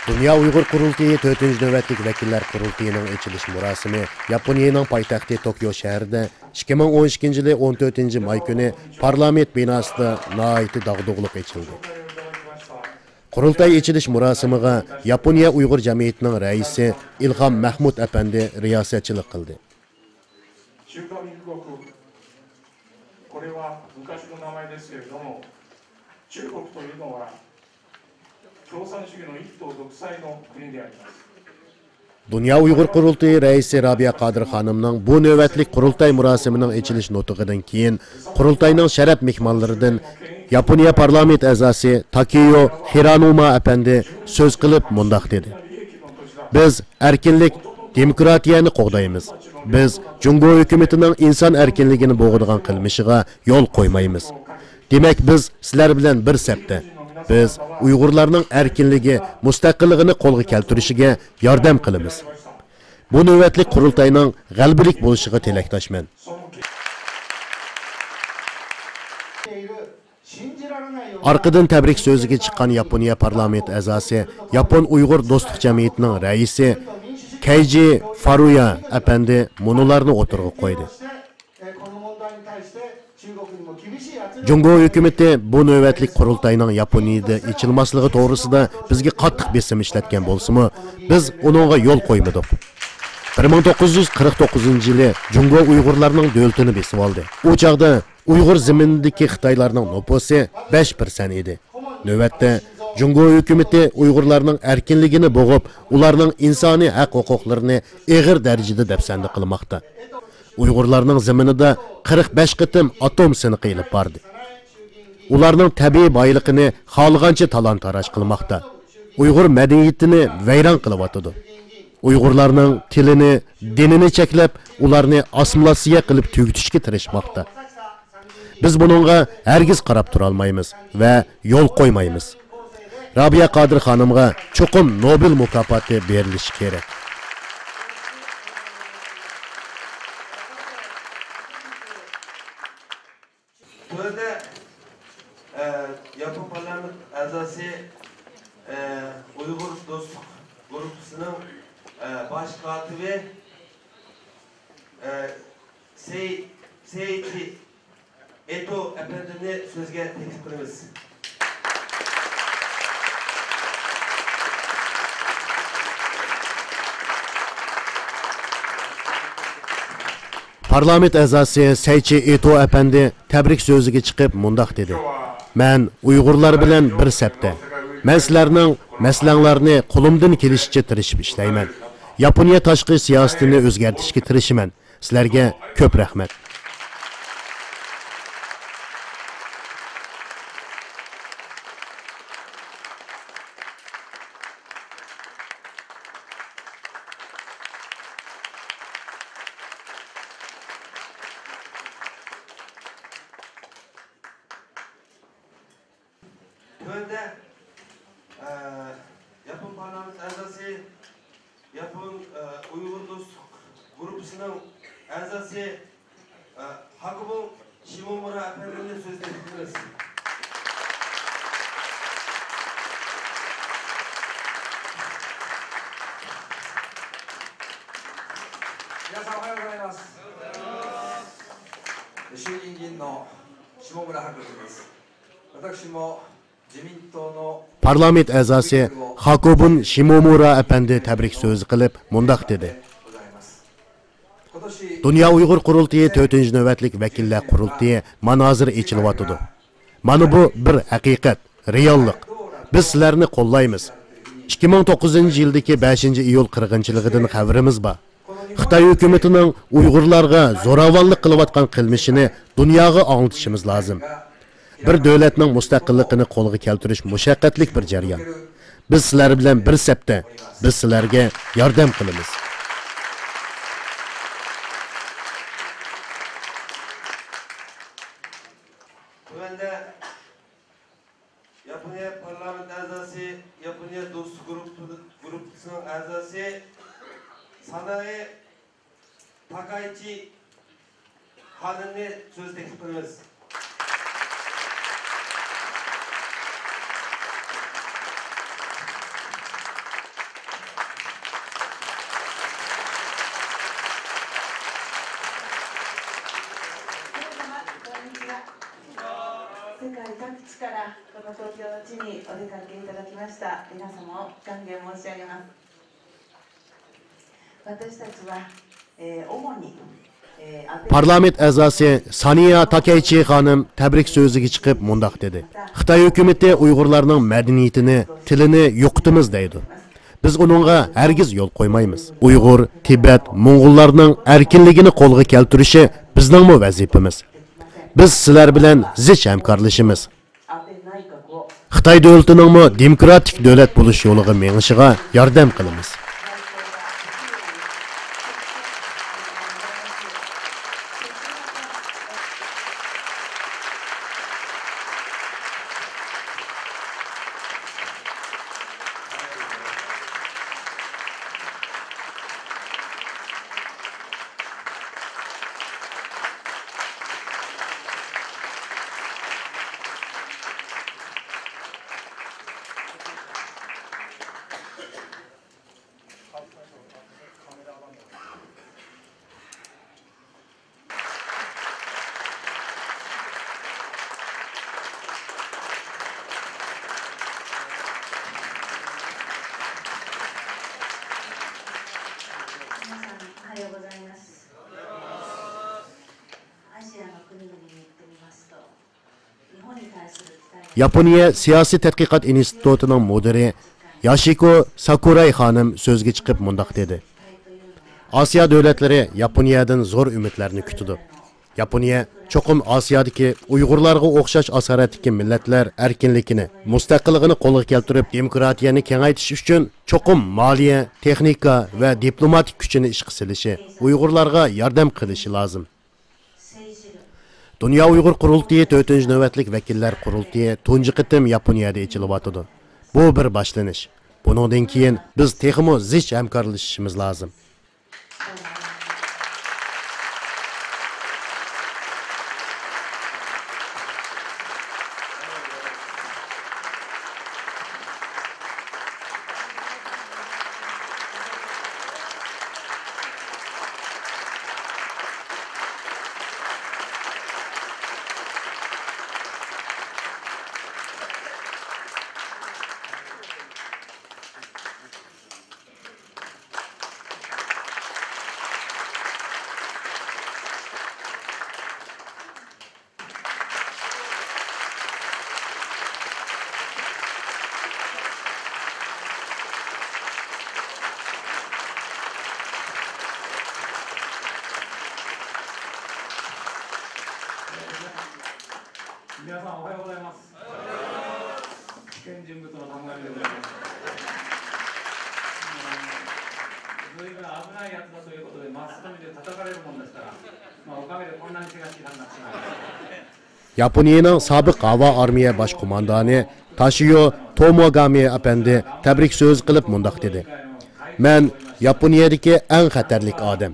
Dünya Uyghur Qurultayı 4-cü növbətlik vəkillər qurultayının açılış murasimi Yaponiyanın paytaxtı Tokyo şəhərində 2012-ci il 14-cü may günü parlament binasında nəhayət dağdığılıq açıldı. Qurultay açılış murasimiga Yaponiya Uyghur Cəmiyyətinin rəisi İlham Mahmud əpəndi riyasətçilik qıldı. 共産主義の一党独裁の国であります。Dünya Uyghur Qurultayı rəisi Rabia Qadir xanımның bu növbətlik qurultay murasiminin açılış nutqidan keyin qurultayning şərəf mehmonlaridan Yaponiya parlament əzası Takeyo Hiranuma əpəndi söz qılıb mundaq dedi. Biz erkinlik, demokratiyani qoğdaymiz. Biz Cungo hökumətinin insan erkinligini boğuduğan qilmishiga yol qo'ymaymiz. Demək biz sizlar bilan bir səpdə. Biz Uyg'urlarning erkinligi, mustaqilligini qo'lga keltirishiga yordam qilamiz. Bu navbatlik qurultayning g'albilik bo'lishiga tilakdoshman. Arqadan tabrik so'ziga chiqqan Yaponiya parlament a'zosi, Yapon Uyg'ur do'stlik jamiyatining raisi Keiji Faruya apandi munolarni o'tirg'i qo'ydi. Cungo hökuməti bu növbətlik qurultayının Yaponiyada içilməsligi toğrusida bizga qattiq besim işlətgan bolsunmu, biz onunğa yol qoymadıq. 1949 yılı Cungo Uyg'urlarning dövlətini besib oldi. O çağda Uyghur zimindagi Xitoylarning nüfusi 5% edi. Növbətdə Cungo hökuməti Uyg'urlarning erkinligini bo'g'ib, ularning insoniy haq-huquqlarini og'ir darajada dafsanda qilmoqda. Uyg'urlarning ziminida 45 qitim atom siniqi ilib bordi. Ularning tabiiy boyligini xohlagancha talon-taroj qilmoqda. Uyg'ur madaniyatini vayron qilib atadi. Uyg'urlarning tilini, dinini cheklab, ularni assimilyatsiya qilib tugutishga tirishmoqda. Biz buningga hargiz qarab tura olmaymiz va yo'l qo'ymaymiz. Rabia Qadir xonimga chuqur Nobel mukofoti berilishi kerak. Yapon parlament a'zosi Uyg'ur do'stlik guruhining bosh kotibi Seichi Eto apandini so'zga taklif qilamiz. Parlament a'zosi Seichi Eto apandi tabrik so'ziga chiqib mundaq dedi. Men Uyg'urlar bilan bir sapda. Men sizlarning maslanglarni qo'limdan kelishicha tirishib ishlayman. Yaponiya tashqi siyosatini o'zgartirishga tirishiman. Sizlarga ko'p rahmat. Yapon parlament a'zosi, Yapon Uyg'ur do'stlik guruhining a'zosi Hakubo Shimomura apandini so'zga chiqaramiz. 衆議院議員の下村博文です。私も自民党の Parlament a'zosi Hakobun Shimomura apandi tabrik so'zi qilib mundaq dedi. Dünya Uyghur Qurultayı 4-nji navbatlik vakillar qurultayı mana hozir echilyotidi. Mana bu bir haqiqat, reallik. Biz sizlarni qo'llaymiz. 2009-yildagi 5-iyul qirg'inchiligidan xabarimiz bor. Xitoy hukumatining Uyg'urlarga zo'ravonlik qilayotgan qilmishini dunyoga anglitishimiz lozim. Bir davlatning mustaqilligini qo'lga keltirish mushaqqatli bir jarayon. Biz sizlar bilan bir safda, biz sizlarga yordam qilamiz. Yaponiya parlament a'zosi, Yaponiya do'stlik guruhining a'zosi Sanae Takaichi xonimni so'z taklif qilamiz. Parlament a'zosi Saniya Takaichi xonim tabrik so'ziga chiqib mundaq dedi. Xitoy hukumati Uyg'urlarning madaniyatini, tilini yo'qotamiz deydi. Biz uningga hargiz yo'l qo'ymaymiz. Uyg'ur, Tibet, Mo'ng'ullarning erkinligini qo'lga keltirishi bizning vazifamiz. Biz sizlar bilan zich hamkorlashimiz. Xitoy davlatining demokratik davlat bo'lish yo'liga menishiga yordam qilamiz. Yaponiya Siyosiy tadqiqot institutining mudiri Yoshiko Sakurai xonim so'zga chiqib mundaq dedi. Osiyo davlatlari Yaponiyadan zo'r umidlarni kutdi. Yaponiya cho'qim Osiyodagi Uyg'urlarga o'xshash asoratdagi millatlar erkinligini, mustaqilligini qo'lga keltirib, demokratiyani kengaytirish uchun cho'qim moliya, texnika va diplomatik kuchini ishga solishi, Uyg'urlarga yordam qilishi lozim. Dünya Uyghur Qurultayı 4-nji navbatlik vakillar qurultayı tunji qitim Yaponiyada echilyotidi. Bu bir boshlanish. Buningdan keyin biz texmo zich hamkorlashishimiz lozim. Yaponiyaning sobiq havo armiya bosh qo'mondoni Toshio Tomogami apandi tabrik so'z qilib mundaq dedi. Men Yaponiyadagi eng xatarlik odam.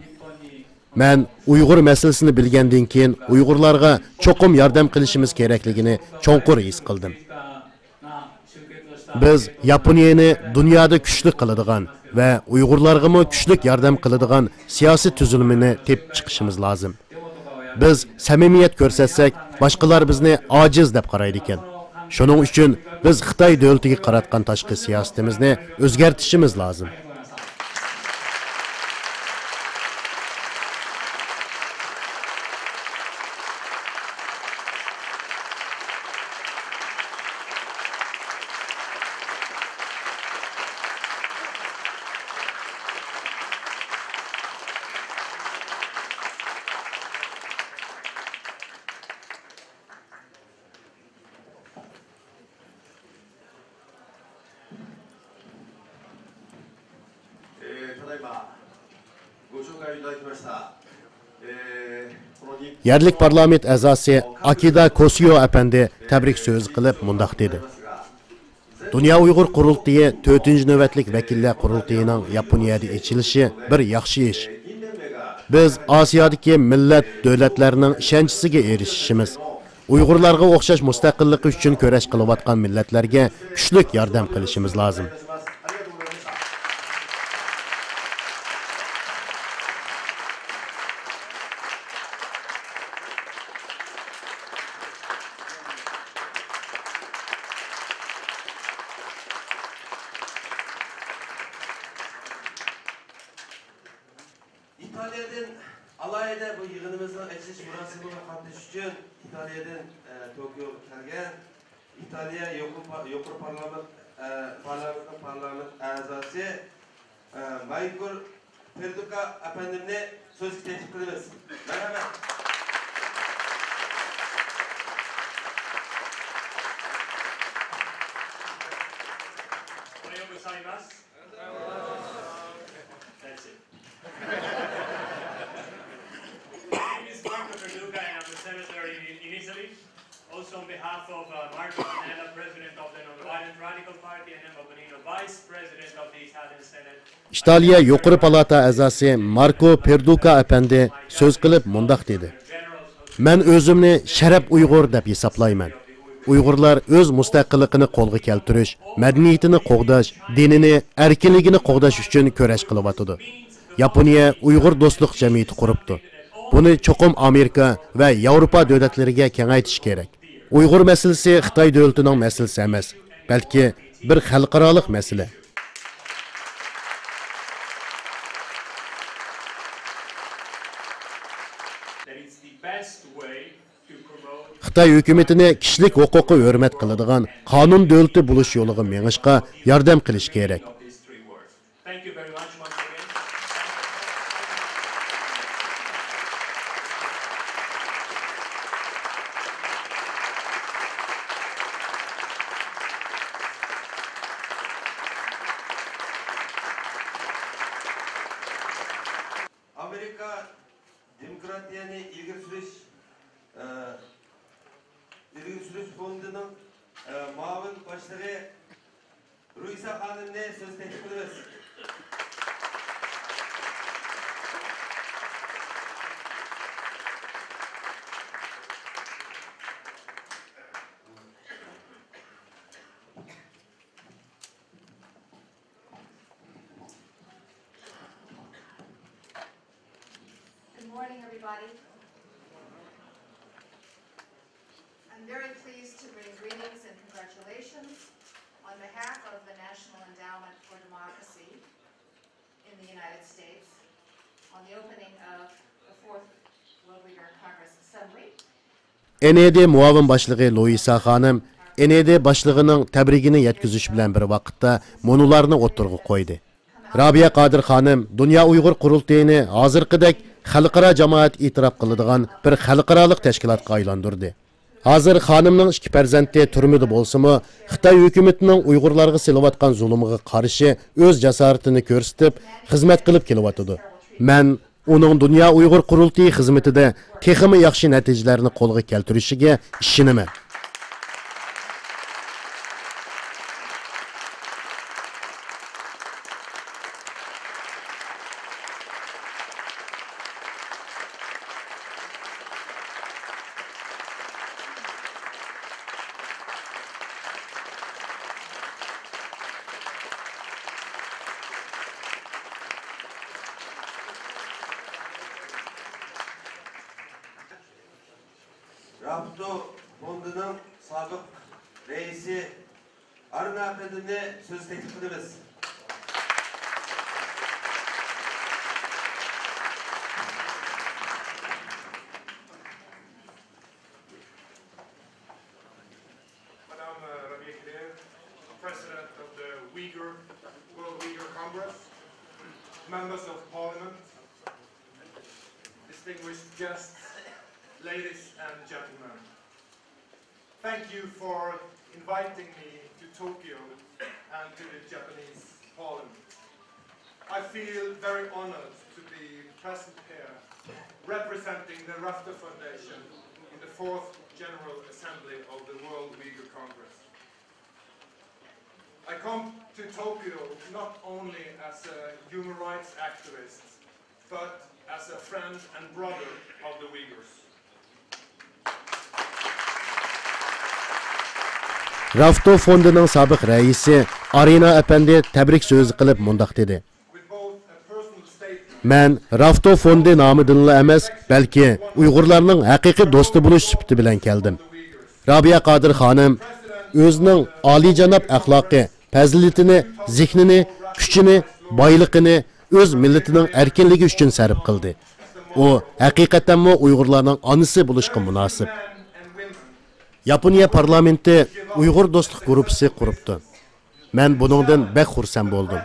Men Uyg'ur masalasini bilgandan keyin Uyg'urlarga cho'qim yordam qilishimiz kerakligini cho'nqur his qildim. Biz Yaponiyani dunyoda kuchli qiladigan va Uyg'urlarga kuchli yordam qiladigan siyosiy tuzilmani tepib chiqishimiz lozim. Biz samimiyat ko'rsatsak, boshqalar bizni ojiz deb qaraydi ekan. Shuning uchun biz Xitoy davlatiga qaratgan tashqi siyosatimizni o'zgartirishimiz lozim. Yerlik parlament a'zosi Akida Kosyo apandi tabrik so'z qilib mundaq dedi. Dünya Uyg'ur qurultiyi 4-navbatlik vakillar qurultiyining Yaponiyada ochilishi bir yaxshi ish. Biz Osiyodagi millat davlatlarning ishonchisiga erishishimiz, Uyg'urlarga o'xshash mustaqilligi uchun kurash qilayotgan millatlarga kuchlik yordam qilishimiz lozim. İtalya'dan alayda bu yığınımızın açılış murasimine katılış için İtalya'dan Tokyo kelgen İtalya Yukarı Parlament a'zosi Maykur Perduka efendimle söz teklif kılırız. Merhaba. That's it. My name is Marco Perduca and I'm a senator in Italy. Also on behalf of Marco Pannella, President of the Non-Violent Radical Party, and Emma Bonino, Vice President of the Italian Senate. İtaliya Yuqori palata a'zosi Marco Perduca apandi so'z qilib mundaq dedi. Men o'zimni sharaf Uyg'ur deb hisoblayman. Uyg'urlar o'z mustaqilligini qo'lga keltirish, madaniyatini qo'g'dash, dinini, erkinligini qo'g'dash uchun kurash qilyapti. Yaponiya Uyg'ur do'stlik jamiyati quribdi. Buni cho'qim Amerika va Yevropa davlatlariga kengaytirish kerak. Uyg'ur masalasi Xitoy davlatining masalasi emas, balki bir xalqaroliq masala. Xitoy hukumatini kishilik huquqi hurmat qiladigan qonun davlati bo'lish yo'liga mengishga yordam qilish kerak. Thank you very much once again. Amerika demokratiyani ilgari surish fondunun muavin başlığı Ruisa Hanım'la söz teklif ediyoruz. Good morning, everybody. I'm very pleased to bring greetings and congratulations on behalf of the National Endowment for Democracy in the United States on the opening of the 4th World Leader Congress Assembly. NED muavin boshlig'i Luisa xonim NED boshlig'ining tabrigini yetkazish bilan bir vaqtda monularni o'tirg'i qo'ydi. Rabia Qodir xonim Dunyo Uyg'ur qurultayini hozirgidek xalqaro jamoat e'tirof qiladigan bir xalqaroliq tashkilotga aylantirdi. Hozir xonimning ikki farzandi turmida bo'lsa-mu, Xitoy hukumatining Uyg'urlarga silayotgan zulmiga qarshi o'z jasoratini ko'rsatib, xizmat qilib kelyapti. Men uning Dunyo Uyg'ur qurultiyi xizmatida texmi yaxshi natijalarni qo'lga keltirishiga ishonaman. Rafto Fondu'nun sabık reisi Arun Efendi'ne söz teklif ederiz. President of the World Uyghur Congress, members of Parliament, distinguished guests, ladies and gentlemen. Thank you for inviting me to Tokyo and to the Japanese Parliament. I feel very honored to be present here, representing the Rafto Foundation in the 4th General Assembly of the World Uyghur Congress. I come to Tokyo not only as a human rights activist, but as a friend and brother of the Uyghurs. Rafto Fondining sobiq raisi Arina Efendi tabrik so'zi qilib mundaq dedi. Men Rafto Fondi nomidan emas, balki Uyg'urlarning haqiqiy do'sti bo'lish sifati bilan keldim. Rabia Qodir xonim o'zining oliyjanob axloqi, fazilatini, zehnini, kuchini, boyligini o'z millatining erkinligi uchun sarf qildi. U haqiqatan Uyg'urlarning onasi bo'lishga munosib. Yaponiya parlamenti Uyg'ur do'stlik guruhi quribdi. Men buningdan bek xursand bo'ldim.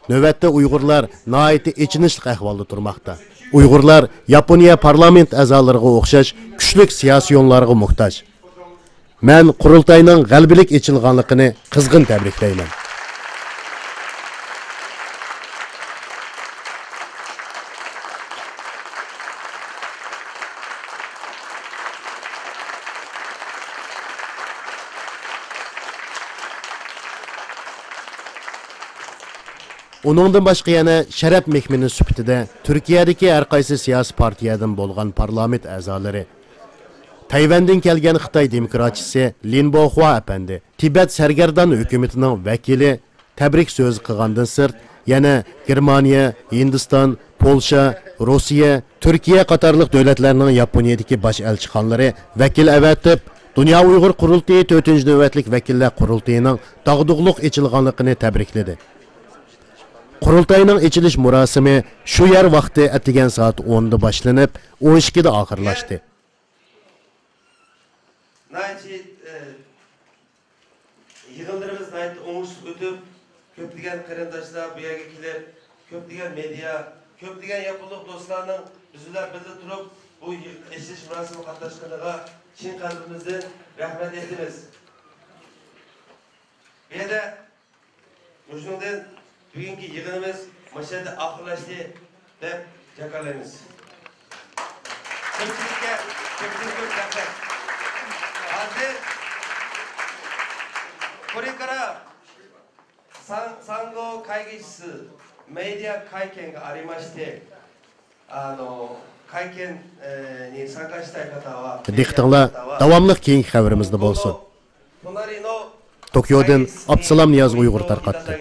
Navbatda Uyg'urlar nihoyat ichinishli ahvolda turmoqda. Uyg'urlar Yaponiya parlament a'zolariga o'xshash kuchli siyosiy yo'llarga muhtoj. Men qurultayning g'albilik echilganligini qizg'in tabriklayman. Onundan başqa yana sharaf mehmoni sifatida Turkiyadagi har qaysi siyosiy partiyadan bo'lgan parlament a'zolari, Tayvandan kelgan Xitoy demokratchisi Lin Bohua apandi, Tibet sargardon hukumatining vakili tabrik so'zi qilgandan sirt, yana Germaniya, Hindiston, Polsha, Rossiya, Turkiya qatorliq davlatlarning Yaponiyadagi bosh elchixonalari vakil avatib, Dunyo Uyg'ur qurultiyi 4-navbatlik vakillar qurultiyining dag'dug'liq echilganligini tabrikladi. Qurultayning echilish murosimi shu yer vaqti atigan soat 10 da boshlanib, 12 da oxirlashdi. Yığınlarımız nayet oңuş ötüp, köpleyen qarindoshlar bu yerga kelib, köpleyen media, köpleyen yapılık dostlarning bizlar birga turib, bu eshitish murosimi qatnashganiga chin qalbimizdan rahmat aytamiz. Bu yerda shundan bugungi yig'inimiz mashada oxirlashdi deb jakarlaymiz. Ko'pchilikka rahmat. Hozir Korekara Sango Kaigishisi media kaikenga arimashite, kaiken ni sankashitai kata wa Diqqatlar davomli keyingi xabarimizda bo'lsin. Tokyodan Absalom Niyoz Uyg'ur tarqatdi.